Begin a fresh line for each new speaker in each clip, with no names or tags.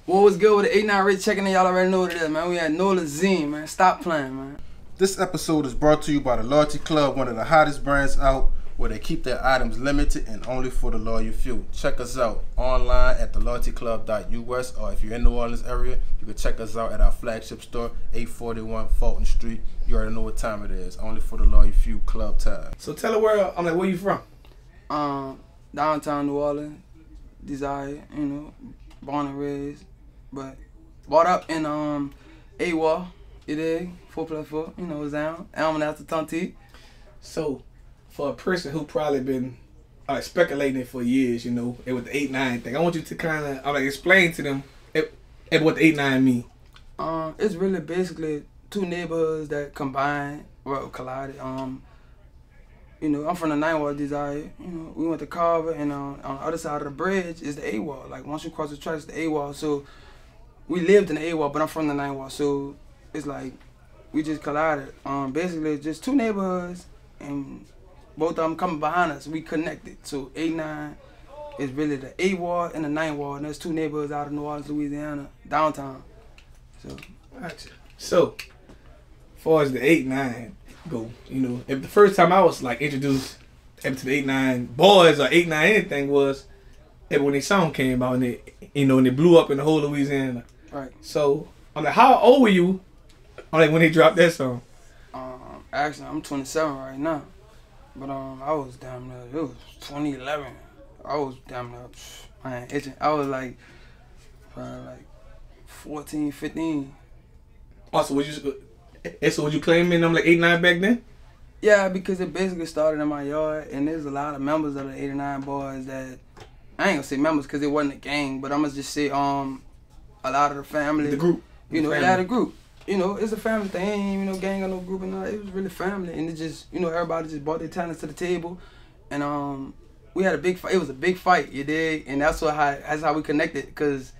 What was good with the 8-9 Rich checking in? Y'all already know what it is, man. We had Nolazine, man. Stop playing, man.
This episode is brought to you by the Loyalty Club, one of the hottest brands out, where they keep their items limited and only for the loyal few. Check us out online at theloyaltyclub.us, or if you're in New Orleans area, you can check us out at our flagship store, 841 Fulton Street. You already know what time it is. Only for the loyal few, club time.
So tell her where you from?
Downtown New Orleans, Desire, you know, born and raised, but brought up in AWOL, it is 4+4, you know, down. Almond after Tonti.
So, for a person who probably been speculating for years, you know, it with the 8-9 thing, I want you to kind of explain to them what the 8-9 mean.
It's really basically two neighborhoods that combined, well, collided. You know, I'm from the 9 Wall Desire. You know, we went to Carver, and on the other side of the bridge is the AWOL. Like, once you cross the tracks, the AWOL. So, we lived in the AWOL, but I'm from the 9 Wall. So, it's like, we just collided. Basically, just two neighborhoods, and both of them coming behind us. We connected. So, 8-9 is really the AWOL and the 9 Wall. And there's two neighborhoods out of New Orleans, Louisiana, downtown. So,
gotcha. So, as far as the 8-9 go, you know, if the first time I was like introduced to the 8-9 boys or 8-9 anything was when their song came out and it blew up in the whole Louisiana.
Right.
So I'm like, how old were you? Like when they dropped that song?
Actually, I'm 27 right now, but I was damn near. It was 2011. I was damn near. Man, itching. I was like probably like 14, 15.
Also, would you claiming them like 8-9 back then?
Yeah, because it basically started in my yard, and there's a lot of members of the 8-9 boys that, I ain't gonna say members because it wasn't a gang, but I'm gonna just say a lot of the family.
The group.
You know, yeah, the group. You know, it's a family thing. Ain't even no gang or no group and all. It was really family, and it just, you know, everybody just brought their talents to the table, and we had a big fight. It was a big fight, you dig? And that's how we connected, because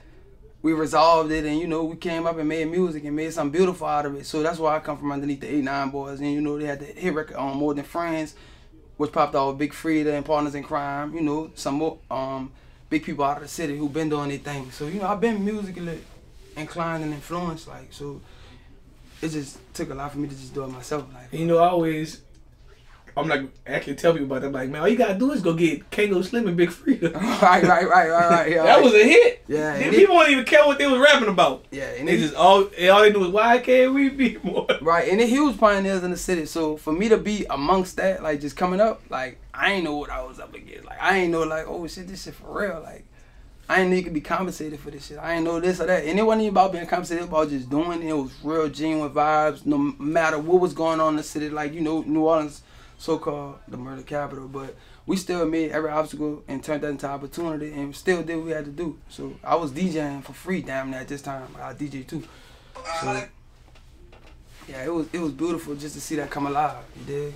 we resolved it, and you know, we came up and made music and made something beautiful out of it. So that's why I come from underneath the 8-9 boys, and you know, they had the hit record on More Than Friends, which popped off with Big Frida and Partners in Crime. You know, some more big people out of the city who been doing their thing. So you know, I've been musically inclined and influenced, like, so it just took a lot for me to just do it myself. Like,
you know, I'm like, actually tell people about that. I'm like, man, all you gotta do is go get Kango Slim and Big Frida.
right. Yeah,
that was a hit.
Yeah.
People won't even care what they was rapping about.
Yeah. And
they just all they knew was, why can't we be more?
Right, and they're huge pioneers in the city. So for me to be amongst that, like, just coming up, like, I ain't know what I was up against. Like, I ain't know, like, oh shit, this shit for real. Like, I ain't need to be compensated for this shit. I ain't know this or that. And it wasn't even about being compensated, it was about just doing it. It was real, genuine vibes, no matter what was going on in the city. Like, you know, New Orleans, so-called the murder capital, but we still made every obstacle and turned that into opportunity, and still did what we had to do. So I was DJing for free damn near at this time. I DJ too. So yeah, it was beautiful just to see that come alive. You dig?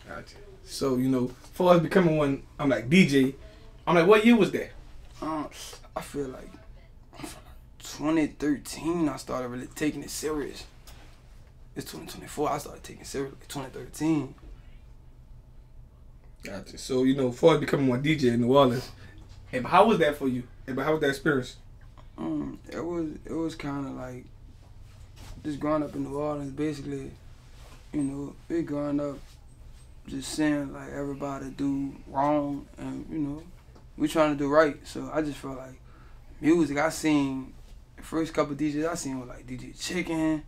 Gotcha. So, you know, as far as becoming one, I'm like DJ. I'm like, what year was that?
I feel like 2013 I started really taking it serious. It's 2024, I started taking it serious like 2013.
Gotcha. So, you know, as far as becoming one DJ in New Orleans, how was that for you? How was that experience?
It was kind of like just growing up in New Orleans, basically, you know, we growing up just seeing like everybody do wrong, and you know, we trying to do right. So I just felt like music, I seen the first couple of DJs I seen were like DJ Chicken,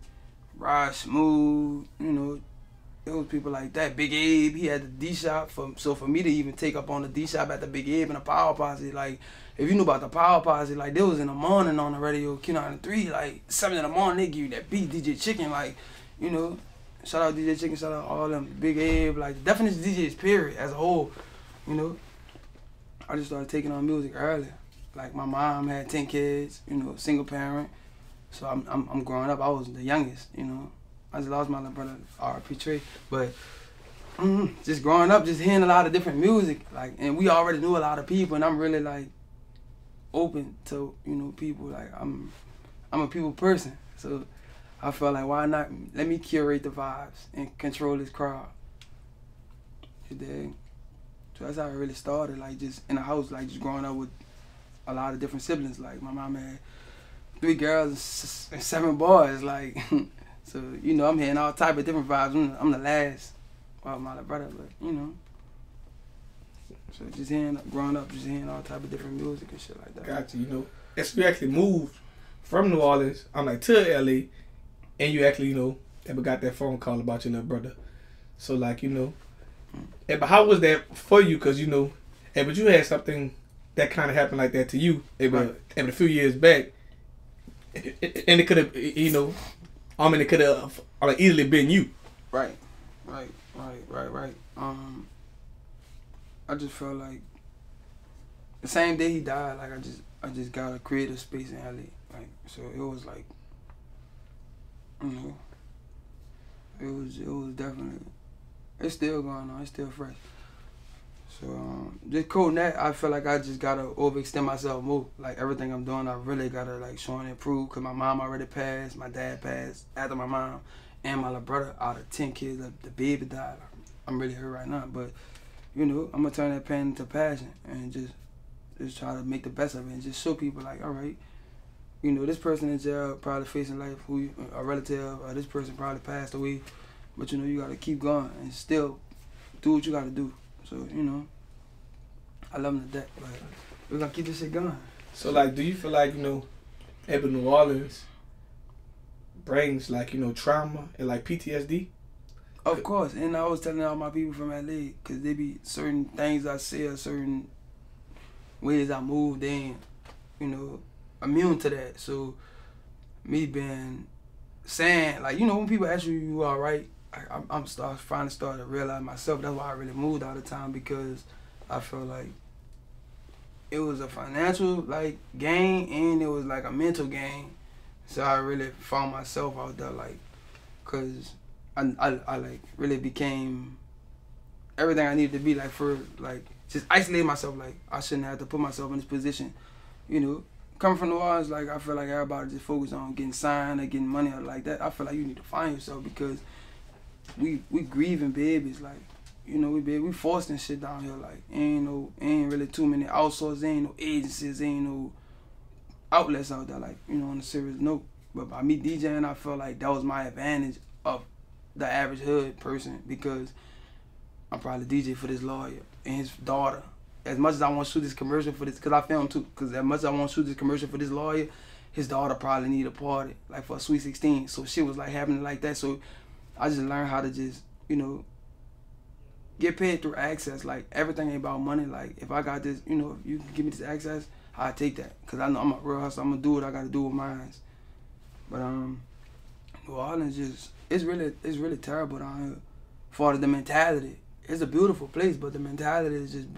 Rod Smooth, you know, it was people like that. Big Abe, he had the D Shop. So for me to even take up on the D Shop at the Big Abe and the Power Posse, like, if you knew about the Power Posse, like, they was in the morning on the radio, Q93, like 7 in the morning, they give you that beat, DJ Chicken, like, you know, shout out DJ Chicken, shout out all them, Big Abe, like, the definition of DJs, period, as a whole, you know. I just started taking on music early. Like, my mom had 10 kids, you know, single parent, so I'm growing up, I was the youngest, you know. I just lost my little brother, R.P. Trey, but just growing up, just hearing a lot of different music, like, and we already knew a lot of people, and I'm really like open to, you know, people. Like, I'm a people person, so I felt like, why not let me curate the vibes and control this crowd. You dig? So that's how it really started, like, just in a house, like, just growing up with a lot of different siblings. Like, my mom had 3 girls and 7 boys. Like, so you know, I'm hearing all type of different vibes. I'm the last, well, my little brother, but you know. So just growing up, just hearing all type of different music and shit like that.
Gotcha. You know, as we actually moved from New Orleans, I'm like to LA, and you actually, you know, ever got that phone call about your little brother. So like, you know, but how was that for you? Cause you know, but you had something that kind of happened like that to you, but a few years back, and it could have, you know, I mean, it could have like easily been you.
Right. I just felt like the same day he died, like I just got a creative space in LA. Like, so it was like, you know, it was definitely, it's still going on, it's still fresh. So just coding that, I feel like I just gotta overextend myself more. Like everything I'm doing, I really gotta like show and improve. Cause my mom already passed, my dad passed after my mom, and my little brother. Out of 10 kids, the baby died. I'm really hurt right now, but you know, I'm gonna turn that pain into passion and just try to make the best of it and just show people like, all right, you know, this person in jail probably facing life, a relative, or this person probably passed away, but you know, you gotta keep going and still do what you gotta do. So, you know, I love them to death, but we're gonna keep this shit going.
So like, do you feel like, you know, New Orleans brings like, you know, trauma and like PTSD?
Of course, and I was telling all my people from LA, cause they be certain things I say or certain ways I move, they ain't, you know, immune to that. So me being saying, like, you know, when people ask you all right, I'm finally starting to realize myself. That's why I really moved all the time, because I felt like it was a financial like gain and it was like a mental gain. So I really found myself out there, like, cause I like really became everything I needed to be, like, for like just isolate myself. Like I shouldn't have to put myself in this position, you know. Coming from New Orleans, like I feel like everybody just focus on getting signed or getting money or like that. I feel like you need to find yourself, because we grieving babies, like, you know, we forced and shit down here. Like ain't really too many outsourced, ain't no agencies, ain't no outlets out there, like, you know, on a serious note. But by me DJing, I felt like that was my advantage of the average hood person, because I'm probably DJ for this lawyer and his daughter. As much as I want to shoot this commercial for this, because I film too, because as much as I want to shoot this commercial for this lawyer, his daughter probably need a party, like for a Sweet 16. So shit was like happening like that. So I just learned how to just, you know, get paid through access. Like everything ain't about money. Like if I got this, you know, if you can give me this access, I take that, because I know I'm a real hustler. I'm gonna do what I gotta do with mine. But New Orleans just, it's really terrible down here for the mentality. It's a beautiful place, but the mentality is just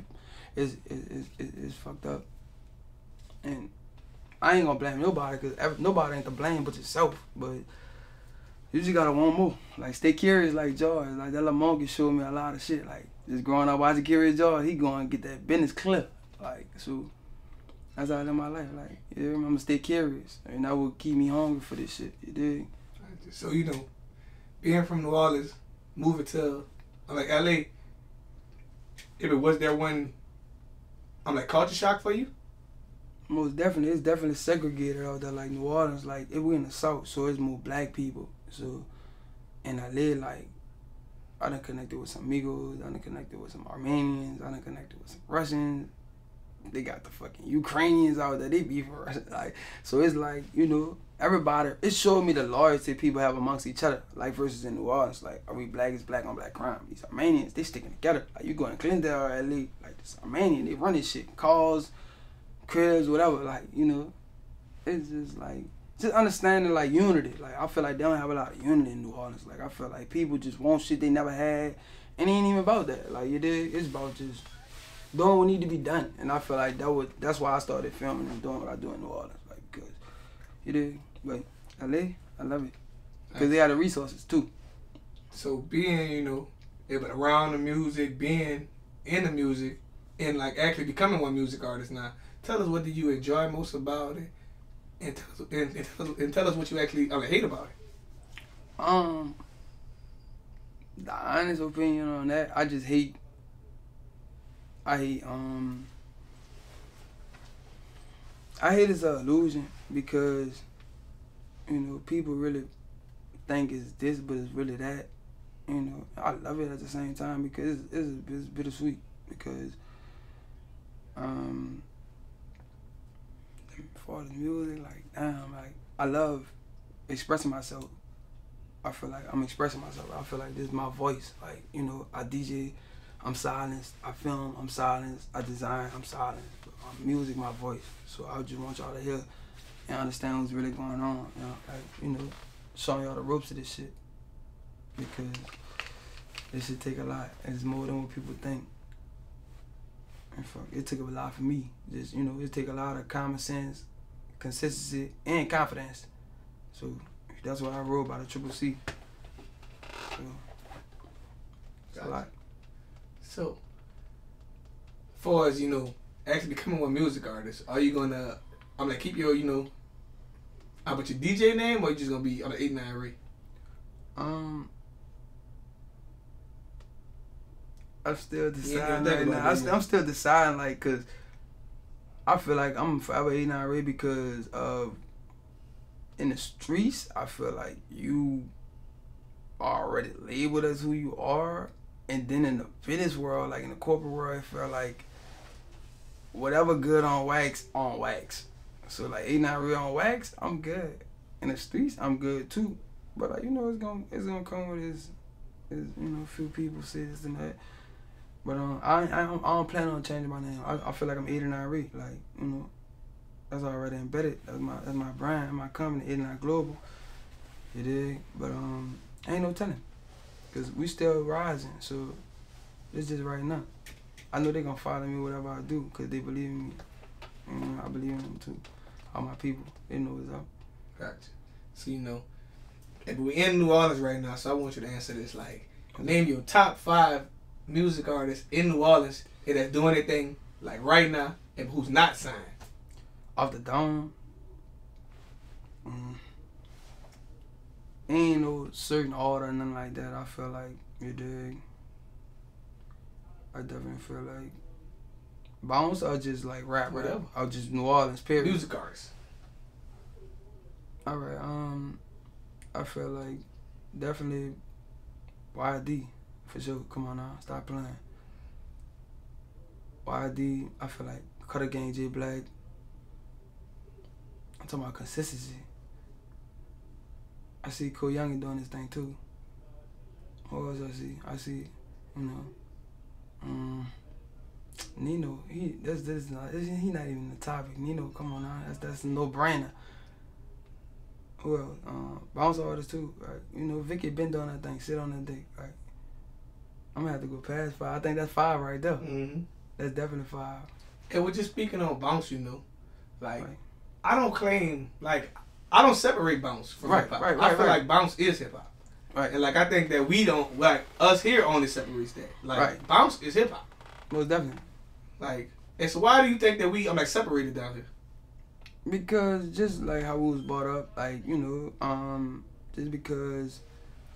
is fucked up. And I ain't gonna blame nobody, because nobody ain't to blame but yourself. But you just gotta want more. Like stay curious, like George. Like that little monkey showed me a lot of shit. Like just growing up watching Curious George, he going to get that business clip. Like, so that's how I live my life. Like, yeah, I'm gonna stay curious, and that will keep me hungry for this shit. You dig?
So, you know, being from New Orleans, moving to like LA, if it was there one, I'm like, culture shock for you?
Most definitely. It's definitely segregated out there, like New Orleans. Like, if we're in the South, so it's more black people. So in LA, like, I done connected with some Migos, I done connected with some Armenians, I done connected with some Russians. They got the fucking Ukrainians out there, they be for Russian. Like, so it's like, you know, everybody, it showed me the loyalty people have amongst each other. Like versus in New Orleans, like, are we black? It's black on black crime. These Armenians, they sticking together. Like, you go in Glendale or LA, like this Armenian, they run this shit, cars, cribs, whatever. Like, you know, it's just like, just understanding like unity. Like, I feel like they don't have a lot of unity in New Orleans. Like, I feel like people just want shit they never had, and it ain't even about that. Like, you dig? It's about just doing what need to be done. And I feel like that's why I started filming and doing what I do in New Orleans. Like, because, you dig? But LA, I love it. Because they have the resources too.
So being, you know, around the music, being in the music, and like actually becoming one music artist now, tell us, what did you enjoy most about it? And tell us what you actually hate about it.
The honest opinion on that, I hate this illusion because, you know, people really think it's this, but it's really that. You know, I love it at the same time because it's bittersweet because, for the music, like, damn, like, I love expressing myself. I feel like I'm expressing myself. I feel like this is my voice. Like, you know, I DJ, I'm silenced. I film, I'm silenced. I design, I'm silenced. Music, my voice. So I just want y'all to hear and understand what's really going on. You know, like, you know, showing y'all the ropes of this shit. Because this shit take a lot. It's more than what people think. And fuck, it took a lot for me. Just, you know, it take a lot of common sense, consistency, and confidence. So that's why I wrote about the Triple C. So it's a lot.
So, as far as, you know, actually becoming a music artist, are you gonna, I'm gonna keep your, you know, how about your DJ name, or you just gonna be on the 89 Ray?
I'm still deciding right now. I'm still deciding, like, cause I feel like I'm forever 89 Ray because in the streets, I feel like you are already labeled as who you are, and then in the business world, like in the corporate world, I feel like whatever good on wax, on wax. So like 89 Ray on wax, I'm good. In the streets, I'm good too. But like, you know, it's gonna come with his you know, a few people say this and that. But I don't plan on changing my name. I feel like I'm 89 Ray. Like, you know, that's already embedded. That's my brand, my company, 89 Global. It is. But ain't no telling, cause we still rising. So it's just right now. I know they gonna follow me whatever I do, cause they believe in me. You know, I believe in them too. All my people, they know what's up.
Gotcha. So, you know, if we're in New Orleans right now, so I want you to answer this. Like, name your top 5 music artists in New Orleans that's doing their thing, like right now, and who's not signed.
Off the dome. Ain't no certain order or nothing like that. I feel like, you dig? I definitely feel like bounce or just like rap,
whatever.
Or just New Orleans, period.
Music artists.
Alright, I feel like definitely YD, for sure. Come on now, stop playing. YD, I feel like Cutter Gang, J Black. I'm talking about consistency. I see Cole Young doing this thing too. Who else I see? I see, you know, Nino. He not even the topic. Nino, come on now, that's a no brainer. Who else? Bounce artists too. Right? You know, Vicky been doing that thing. Sit on that dick. Right? I'm gonna have to go past 5. I think that's 5 right there.
Mm-hmm.
That's definitely 5.
And we're just speaking on bounce, you know, like
Right.
I don't claim, like, I don't separate bounce from hip hop. I feel like bounce is hip hop.
Right.
And like I think that we don't, like, us here only separates that. Like bounce is hip hop.
Most definitely.
Like, and so why do you think that we are like separated down here?
Because just like how we was brought up, like, you know, just because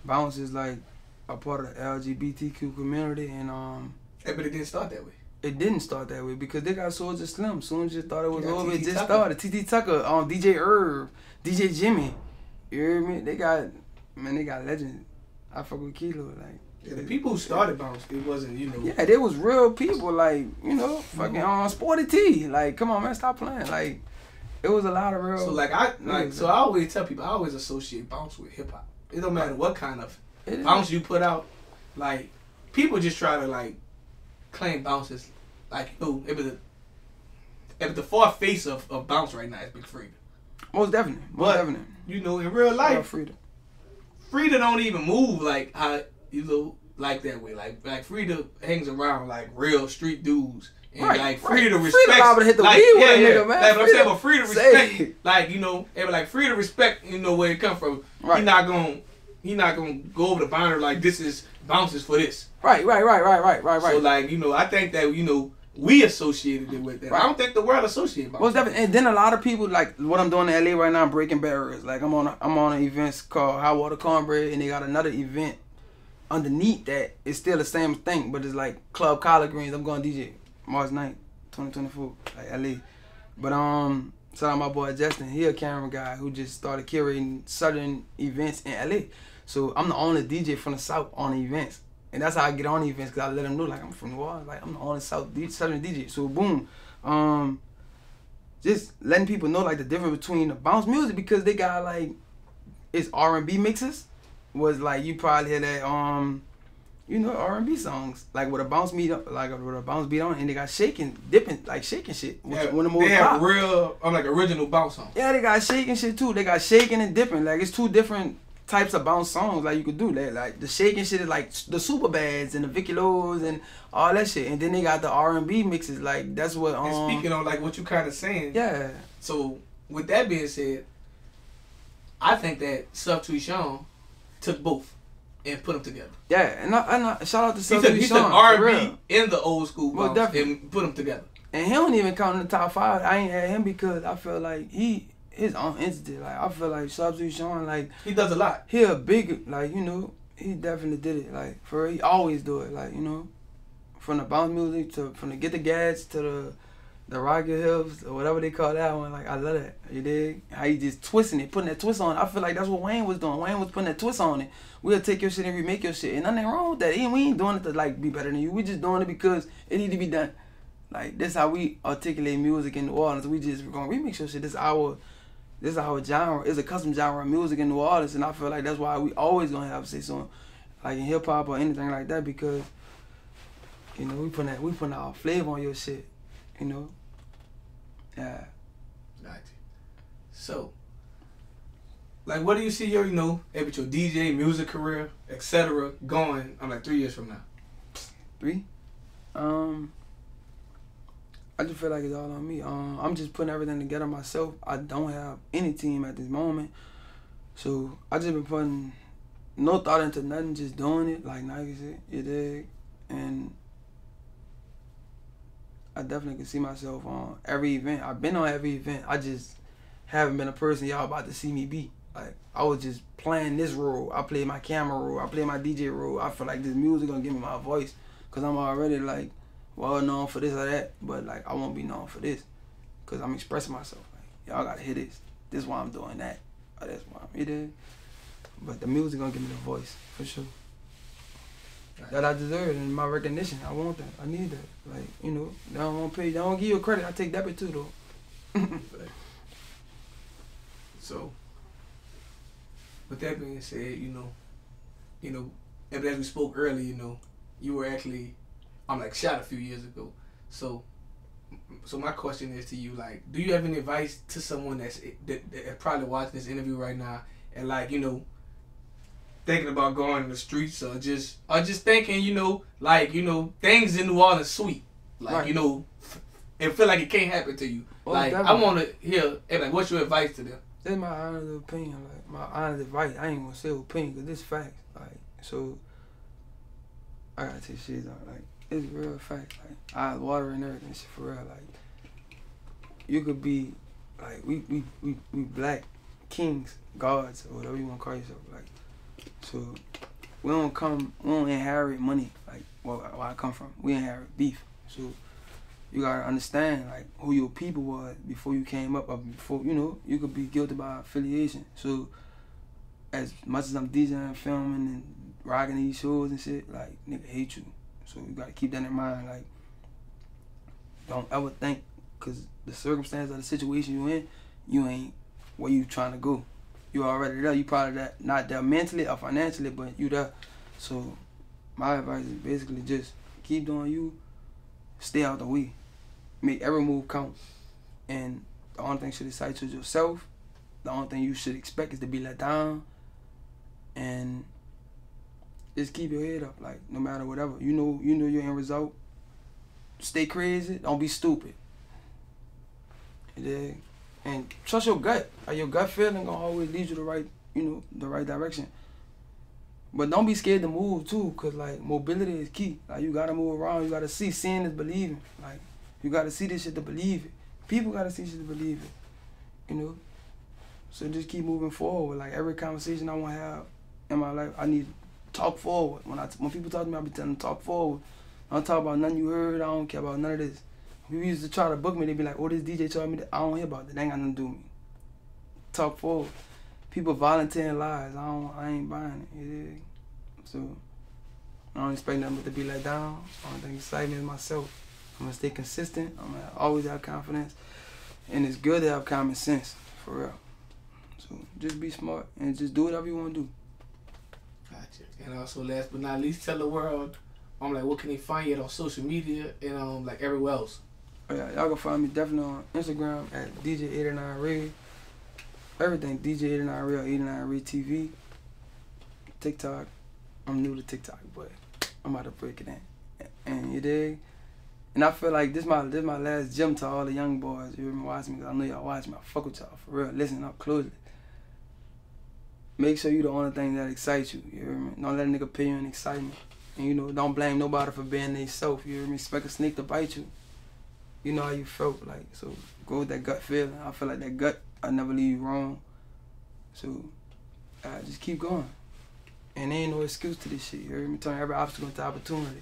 bounce is like a part of the LGBTQ community, and
Yeah, but it didn't start that way.
it didn't start that way because they got Soulja Slim. Soon as you thought it was over, it just
Tucker.
started. TT Tucker, DJ Irv, DJ Jimmy. You hear me? They got legends. I fuck with Kilo, like.
Yeah, the people who started bounce, it wasn't, you know.
Yeah, there was real people, like, you know, fucking Sporty T. Like, come on, man, stop playing. Like, it was a lot of real.
So like I always tell people, I always associate bounce with hip hop. It don't matter what kind of bounce you put out. Like, people just try to like claim bounce as like, you know, if the far face of bounce right now is Big Frida.
Most definitely. Most definitely.
You know, in real life,
Frida
don't even move like how, you know, like that way. Like Frida hangs around like real street dudes. And like Frida respects,
Frida liable to hit the
like,
weed with a nigga, man.
Like, but I'm saying, but Frida respect,
say.
like, you know, and like Frida respect, you know, where it come from.
Right.
He not gonna go over the boundary like this is bounces for this.
Right.
So like, you know, I think that, you know, we associated it with that.
Right.
I don't think the world associated bounce.
Most definitely. And then a lot of people, like what I'm doing in LA right now, I'm breaking barriers. Like I'm on an event called High Water Cornbread, and they got another event underneath that. It's still the same thing, but it's like Club Collard Greens. I'm going DJ March 9th, 2024, like LA. But Shout out my boy Justin. He a camera guy who just started curating Southern events in LA. So I'm the only DJ from the South on the events. And that's how I get on the events, because I let them know, like, I'm from New Orleans. Like, I'm the only Southern DJ. So, boom. Just letting people know, like, the difference between the bounce music, because they got, like, it's R&B mixes. Was, like, you probably hear that, you know, R&B songs, like, with a bounce beat, on, and they got shaking, dipping, like, shaking shit.
Yeah, they have real, like, original bounce songs.
Yeah, they got shaking shit, too. They got shaking and dipping. Like, it's two different types of bounce songs like you could do that. Like the shaking shit is like the Super Bads and the Vicky Lows and all that shit. And then they got the R&B mixes. Like that's what.
And speaking on like what you kind of saying.
Yeah.
So with that being said, I think that Subtweet Sean took both and put them together.
Yeah, and I shout out to Subtweet Sean.
He took R&B and the old school bounce and put them together.
And he don't even count in the top 5. I ain't had him because I feel like his own entity. Like I feel like Subtweet Sean, like
he does a lot.
He a big, like, you know, he definitely did it. Like for real, he always do it. Like, you know, from the bounce music to from the Get the Gas to the Rocket Hills or whatever they call that one. Like I love that. You dig? How he just twisting it, putting that twist on it. I feel like that's what Wayne was doing. Wayne was putting that twist on it. We'll take your shit and remake your shit, and nothing wrong with that. We ain't doing it to like be better than you. We just doing it because it need to be done. Like this how we articulate music in New Orleans. We just gonna remix your shit. This is our genre. It's a custom genre of music in New Orleans, and I feel like that's why we always gonna have say something like in hip hop or anything like that, because you know we putting our flavor on your shit. You know. Yeah.
Gotcha. So, like, what do you see your, you know, with your DJ, music career, etc. going? I'm like 3 years from now.
3? I just feel like it's all on me. I'm just putting everything together myself. I don't have any team at this moment, so I just been putting no thought into nothing, just doing it like Nike said, you dig? And I definitely can see myself on every event. I've been on every event. I just haven't been a person y'all about to see me be. Like I was just playing this role. I played my camera role. I played my DJ role. I feel like this music gonna give me my voice, cause I'm already like well known for this or that. But like I won't be known for this, cause I'm expressing myself. Like y'all gotta hear this. This is why I'm doing that. Or that's why I'm here. But the music gonna give me the voice for sure. That I deserve and my recognition. I want that. I need that. Like, you know, they don't want to pay. They don't give you a credit. I take debit too, though.
So, with that being said, you know, as we spoke earlier, you know, you were actually, shot a few years ago. So my question is to you, like, do you have any advice to someone that probably watching this interview right now and like, you know, thinking about going in the streets or just thinking, you know, like, you know, things in New Orleans sweet. Like, right. You know, and feel like it can't happen to you. Oh, like, definitely. I want to hear, like, what's your advice to them?
That's my honest opinion, like, my honest advice. I ain't going to say opinion because this facts. Like, so, I got to take shit out. Like, it's real fact. Like, eyes watering and everything, shit for real. Like, you could be, like, we black kings, gods, or whatever you want to call yourself. Like, so we don't inherit money like where I come from. We inherit beef. So you gotta understand like who your people was before you came up, or before, you know, you could be guilty by affiliation. So as much as I'm DJing, filming, and rocking these shows and shit, like nigga hate you. So you gotta keep that in mind. Like don't ever think, cause the circumstance of the situation you in, you ain't where you trying to go. You already there. You probably not there mentally or financially, but you there. So my advice is basically just keep doing you. Stay out the way. Make every move count. And the only thing you should decide to yourself. The only thing you should expect is to be let down. And just keep your head up. Like no matter whatever. You know your end result. Stay crazy. Don't be stupid. Yeah. And trust your gut. Like your gut feeling gonna always lead you the right direction. But don't be scared to move too, cause like mobility is key. Like you gotta move around. You gotta see. Seeing is believing. Like you gotta see this shit to believe it. People gotta see shit to believe it. You know. So just keep moving forward. Like every conversation I wanna have in my life, I need to talk forward. When people talk to me, I be telling them talk forward. I don't talk about nothing you heard. I don't care about none of this. People used to try to book me. They be like, "Oh, this DJ told me that." I don't hear about that. They ain't got nothing to do with me. Talk forward. People volunteering lies. I ain't buying it. You dig? So I don't expect nothing but to be let down. The only thing exciting is myself. I'm gonna stay consistent. I'm gonna always have confidence, and it's good to have common sense, for real. So just be smart and just do whatever you want to do.
Gotcha. And also, last but not least, tell the world, like, what can they find you on social media and like everywhere else?
Oh, yeah, y'all can find me definitely on Instagram at DJ89Ray. Everything DJ89Ray or 89Ray TV. TikTok. I'm new to TikTok, but I'm about to break it in. And you dig? And I feel like this my last gym to all the young boys. You hear me watching me? Cause I know y'all watch me. I fuck with y'all for real. Listen up closely. Make sure you the only thing that excites you. You hear me? Don't let a nigga pay you in excitement. And you know, don't blame nobody for being themselves. You hear me? Expect a snake to bite you. You know how you felt, like, so go with that gut feeling. I feel like that gut, I never leave you wrong. So just keep going. And there ain't no excuse to this shit. You hear me? Turn every obstacle into opportunity.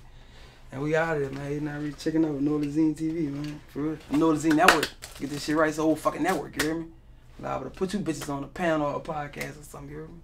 And we out of there, man. You're not really checking out Nolazine TV, man. For real. Nolazine Network. Get this shit right. It's a whole fucking network, you hear me? Liable to put you bitches on a panel or a podcast or something, you hear me?